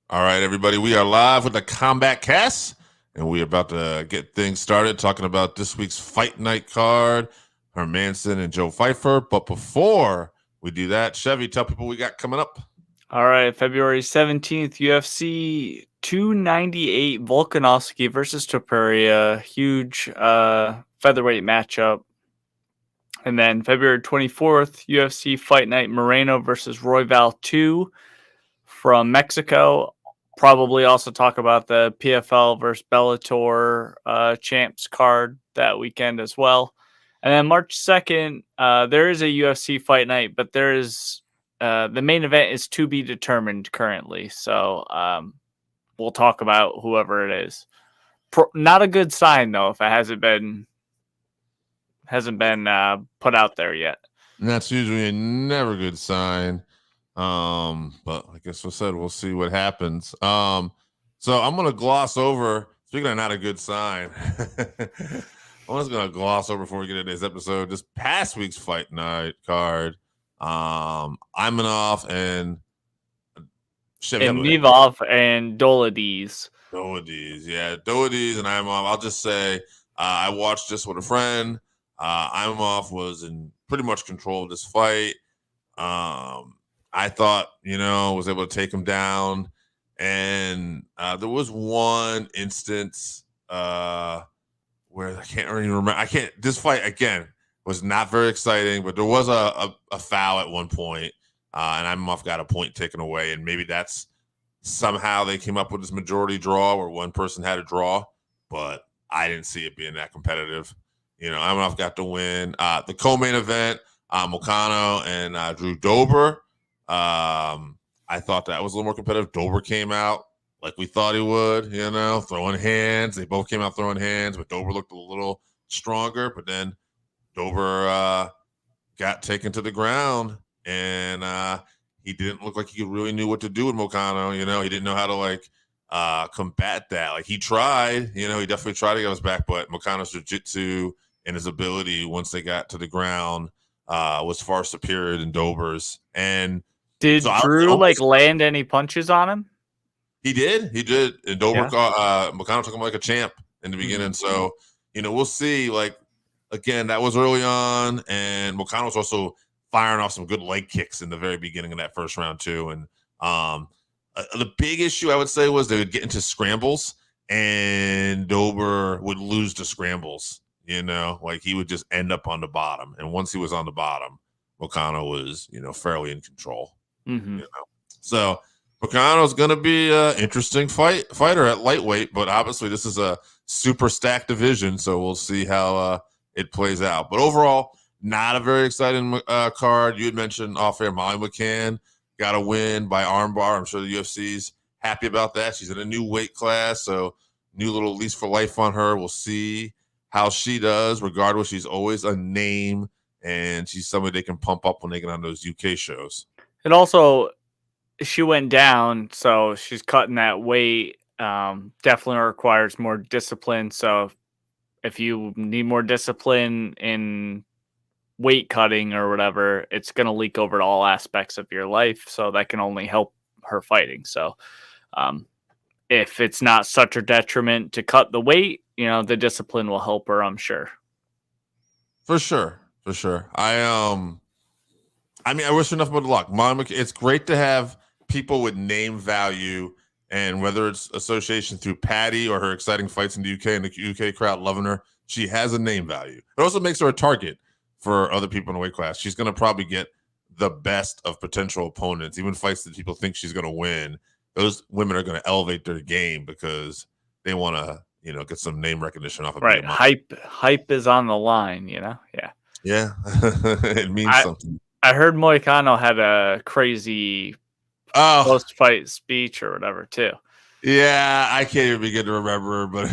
All right, everybody, we are live with the Combatcast, and we're about to get things started talking about this week's Fight Night card, Hermansson and Joe Pyfer. But before we do that, Chevy, tell people we got coming up. All right, February 17th, UFC 298, Volkanovski versus Topuria, huge featherweight matchup. And then February 24th, UFC Fight Night, Moreno versus Royval 2 from Mexico. Probably also talk about the PFL versus Bellator champs card that weekend as well. And then March 2nd, there is a UFC Fight Night, but there is the main event is to be determined currently. So we'll talk about whoever it is. Not a good sign though if it hasn't been put out there yet. And that's usually a never good sign. But I guess we'll see what happens. So I'm gonna gloss over. Speaking of not a good sign, I'm just gonna gloss over before we get into this episode. This past week's Fight Night card. Imanov and Chevy. And Nivov and Doladies. Doladies and Imanov. I'll just say I watched this with a friend. Imanov was in pretty much control of this fight. I thought, was able to take him down. And there was one instance where I can't even remember. This fight, again, was not very exciting, but there was a foul at one point, and Imanov got a point taken away. And maybe that's somehow they came up with this majority draw where one person had a draw, but I didn't see it being that competitive. Imanov got the win. The co-main event, Moicano and Drew Dober. I thought that was a little more competitive. Dober came out like we thought he would, throwing hands. They both came out throwing hands, but Dober looked a little stronger. But then Dober got taken to the ground, and he didn't look like he really knew what to do with Moicano. He didn't know how to combat that. Like he tried, he definitely tried to get us back, but Moicano's jiu-jitsu and his ability once they got to the ground was far superior than Dober's. And did Drew land any punches on him? He did. And Dober, Moicano took him like a champ in the beginning. So, we'll see. Like, again, that was early on, and Moicano was also firing off some good leg kicks in the very beginning of that first round too. And the big issue I would say was they would get into scrambles, and Dober would lose the scrambles. Like he would just end up on the bottom. And once he was on the bottom, Moicano was, fairly in control. Mm-hmm. So Moicano's going to be an interesting fighter at lightweight, but obviously this is a super stacked division, so we'll see how it plays out. But overall, not a very exciting card. You had mentioned off air Molly McCann got a win by armbar. I'm sure the UFC's happy about that. She's in a new weight class, so new little lease for life on her. We'll see how she does. Regardless, she's always a name, and she's somebody they can pump up when they get on those UK shows. And also, she went down, so she's cutting that weight. Definitely requires more discipline. So if you need more discipline in weight cutting or whatever, it's going to leak over to all aspects of your life. So that can only help her fighting. So if it's not such a detriment to cut the weight, the discipline will help her, I'm sure. For sure. I wish her nothing but luck. It's great to have people with name value, and whether it's association through Patty or her exciting fights in the UK and the UK crowd loving her, she has a name value. It also makes her a target for other people in the weight class. She's going to probably get the best of potential opponents, even fights that people think she's going to win. Those women are going to elevate their game because they want to, get some name recognition off of right. Hype is on the line, Yeah. Yeah. It means something. I heard Moicano had a crazy post-fight speech or whatever too. Yeah, I can't even begin to remember, but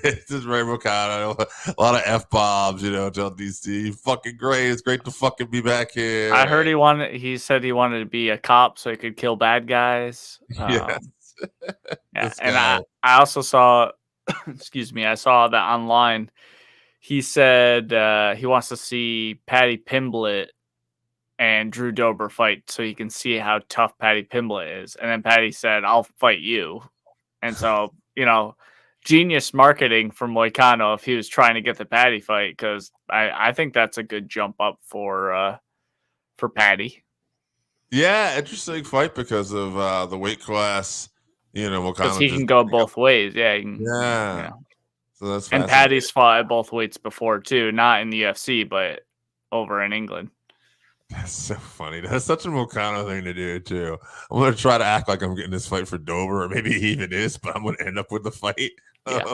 it's just Ray Moicano, a lot of F-bombs, tell DC, fucking great. It's great to fucking be back here. I heard he said he wanted to be a cop so he could kill bad guys. Yes. Yeah. And I also saw, excuse me, I saw that online. He said he wants to see Patty Pimblett and Drew Dober fight so he can see how tough Paddy Pimblett is. And then Paddy said, I'll fight you. And so, genius marketing from Moicano if he was trying to get the Paddy fight, because I think that's a good jump up for Paddy. Yeah, interesting fight because of the weight class. Because he can go both ways. Yeah. Yeah. So that's and Paddy's fought at both weights before too, not in the UFC, but over in England. That's so funny. That's such a Moicano thing to do too. I'm gonna try to act like I'm getting this fight for Dober, or maybe he even is, but I'm gonna end up with the fight. Yeah.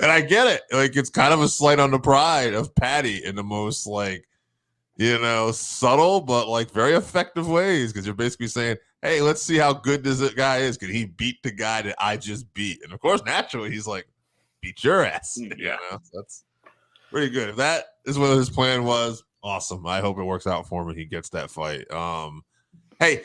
And I get it. Like, it's kind of a slight on the pride of Paddy in the most subtle but very effective ways, because you're basically saying, hey, let's see how good this guy is. Can he beat the guy that I just beat? And of course, naturally, he's like, beat your ass. Yeah. So that's pretty good. If that is what his plan was, awesome. I hope it works out for him and he gets that fight. Hey,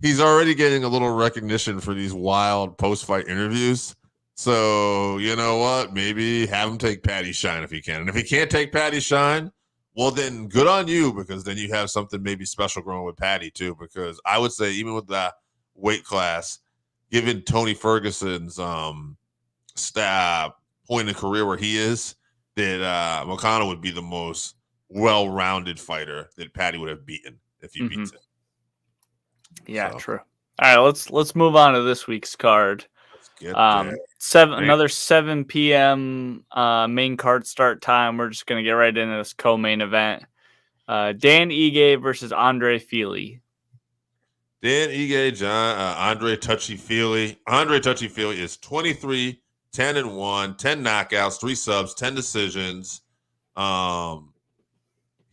he's already getting a little recognition for these wild post-fight interviews. So, you know what? Maybe have him take Paddy shine if he can. And if he can't take Paddy shine, well, then good on you, because then you have something maybe special growing with Paddy too. Because I would say, even with that weight class, given Tony Ferguson's point in career where he is, that Moicano would be the most well-rounded fighter that Paddy would have beaten if he beats him. Yeah, so. True. All right, let's move on to this week's card. Let's get there. Another 7 p.m. Main card start time. We're just gonna get right into this co-main event. Dan Ige versus Andre Fili. Dan Ige, Andre Touchy Fili. Andre Touchy Fili is 23, 10-1, 10 knockouts, 3 subs, 10 decisions.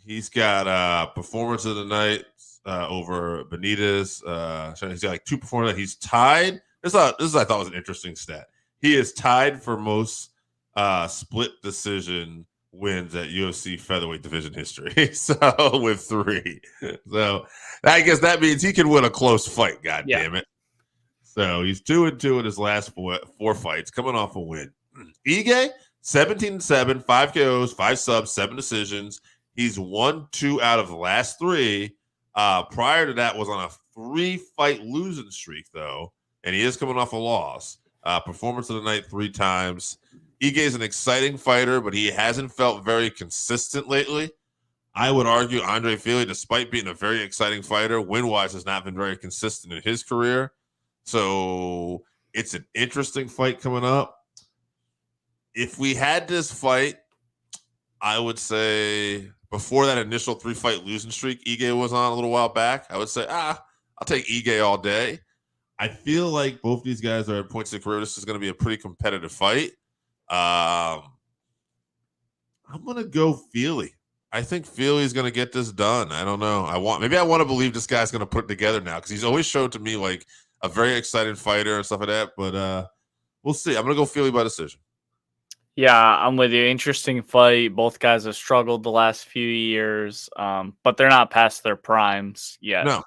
He's got performance of the night over Benitez. He's got 2 performances. He's tied. This I thought was an interesting stat. He is tied for most split decision wins at UFC featherweight division history. So with 3. So I guess that means he can win a close fight. God damn it. So he's 2-2 in his last 4 fights, coming off a win. Ige, 17-7, 5 KOs, 5 subs, 7 decisions. He's won 2 out of the last 3. Prior to that was on a 3-fight losing streak, though, and he is coming off a loss. Performance of the night 3 times. Ige is an exciting fighter, but he hasn't felt very consistent lately. I would argue Andre Fili, despite being a very exciting fighter, win-wise has not been very consistent in his career. So it's an interesting fight coming up. If we had this fight, I would say before that initial 3-fight losing streak Ige was on a little while back, I would say, I'll take Ige all day. I feel like both these guys are at points in their career. This is going to be a pretty competitive fight. I'm going to go Fili. I think Fili is going to get this done. I don't know. Maybe I want to believe this guy's going to put it together now, because he's always showed to me like a very exciting fighter and stuff like that. But we'll see. I'm going to go Fili by decision. Yeah, I'm with you. Interesting fight. Both guys have struggled the last few years, but they're not past their primes yet. No.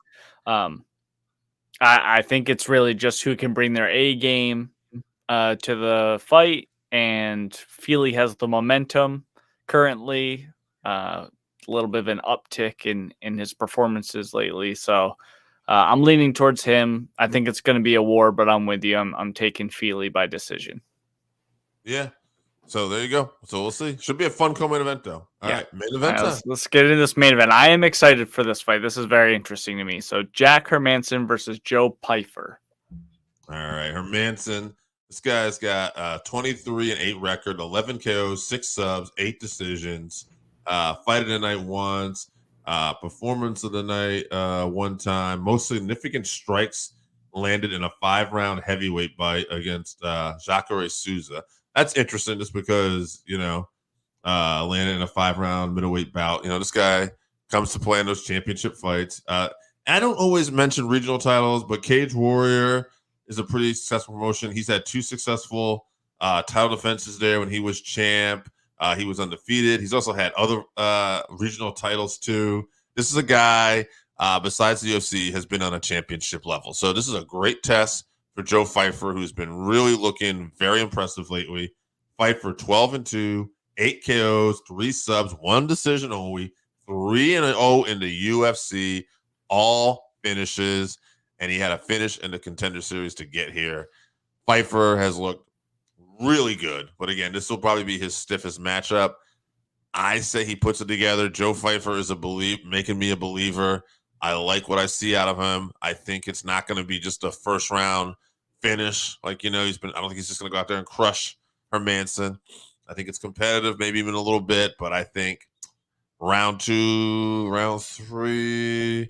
I think it's really just who can bring their A game to the fight, and Fili has the momentum currently. A little bit of an uptick in his performances lately, so I'm leaning towards him. I think it's going to be a war, but I'm with you. I'm taking Fili by decision. Yeah. So there you go. So we'll see. Should be a fun co-main event, though. All right, main event time. Let's get into this main event. I am excited for this fight. This is very interesting to me. So Jack Hermansson versus Joe Pyfer. All right, Hermansson. This guy's got 23-8 record, 11 KOs, 6 subs, 8 decisions. Fight of the night once. Performance of the night 1 time. Most significant strikes landed in a 5-round heavyweight fight against Jacare Souza. That's interesting just because, landed in a 5-round middleweight bout. This guy comes to play in those championship fights. I don't always mention regional titles, but Cage Warrior is a pretty successful promotion. He's had 2 successful title defenses there when he was champ. He was undefeated. He's also had other regional titles too. This is a guy, besides the UFC, has been on a championship level. So this is a great test for Joe Pyfer, who's been really looking very impressive lately. Fight for 12-2, 8 KOs, 3 subs, 1 decision only, 3-0 in the UFC, all finishes, and he had a finish in the Contender Series to get here. Pyfer has looked really good, but again, this will probably be his stiffest matchup. I say he puts it together. Joe Pyfer is making me a believer. I like what I see out of him. I think it's not going to be just a first round finish. Like, I don't think he's just going to go out there and crush Hermansson. I think it's competitive, maybe even a little bit, but I think round 2, round 3,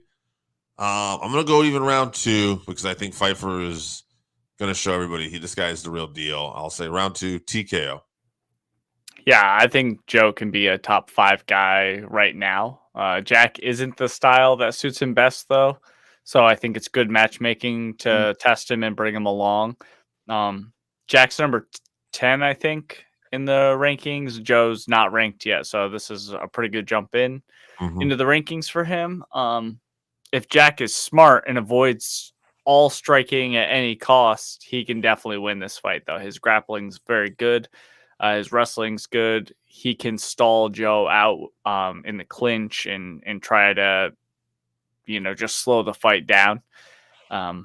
I'm going to go even round 2 because I think Pyfer is going to show everybody this guy is the real deal. I'll say round 2, TKO. Yeah, I think Joe can be a top 5 guy right now. Jack isn't the style that suits him best, though. So I think it's good matchmaking to test him and bring him along. Jack's number 10, I think, in the rankings. Joe's not ranked yet, so this is a pretty good jump into the rankings for him. If Jack is smart and avoids all striking at any cost, he can definitely win this fight, though. His grappling's very good. His wrestling's good. He can stall Joe out in the clinch and try to, just slow the fight down. And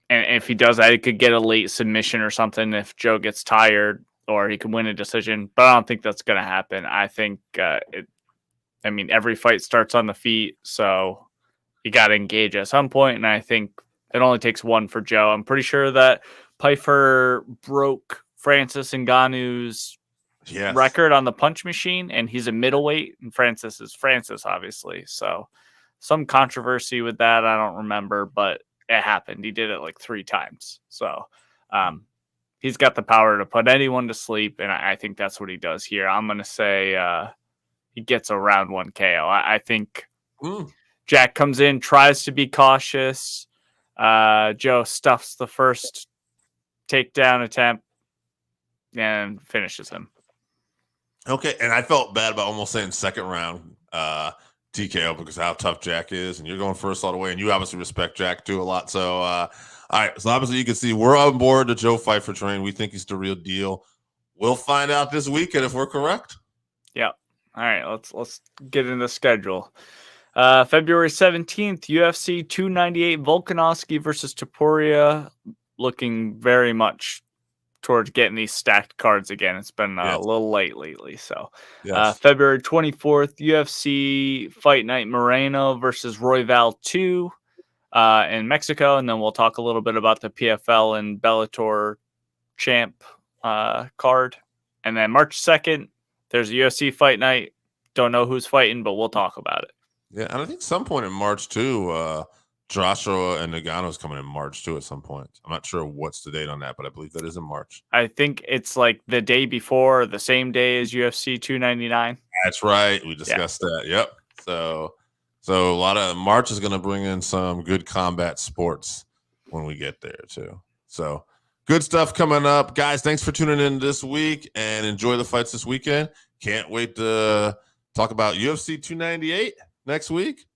if he does that, he could get a late submission or something if Joe gets tired, or he can win a decision. But I don't think that's going to happen. I think, every fight starts on the feet, so you got to engage at some point, and I think it only takes one for Joe. I'm pretty sure that Pyfer broke Francis Ngannou's record on the punch machine, and he's a middleweight, and Francis is Francis, obviously. So some controversy with that, I don't remember, but it happened. He did it like 3 times. So he's got the power to put anyone to sleep, and I think that's what he does here. I'm going to say he gets a round 1 KO. I think Jack comes in, tries to be cautious. Joe stuffs the first takedown attempt and finishes him. Okay, and I felt bad about almost saying second round TKO because of how tough Jack is, and you're going first all the way, and you obviously respect Jack too a lot. So, all right, so obviously you can see we're on board the Joe Pyfer train. We think he's the real deal. We'll find out this weekend if we're correct. Yeah. All right, let's get in the schedule. February 17th, UFC 298 Volkanovski versus Topuria, looking very much towards getting these stacked cards again. It's been a little late lately. So February 24th, UFC Fight Night Moreno versus Royval 2 in Mexico. And then we'll talk a little bit about the PFL and Bellator champ card. And then March 2nd, there's a UFC Fight Night. Don't know who's fighting, but we'll talk about it. Yeah, and I think some point in March too, Joshua and Nagano's coming in March too at some point. I'm not sure what's the date on that, but I believe that is in March. I think it's like the day before, the same day as UFC 299. That's right. We discussed that. Yep. So a lot of March is going to bring in some good combat sports when we get there too. So good stuff coming up. Guys, thanks for tuning in this week and enjoy the fights this weekend. Can't wait to talk about UFC 298 next week.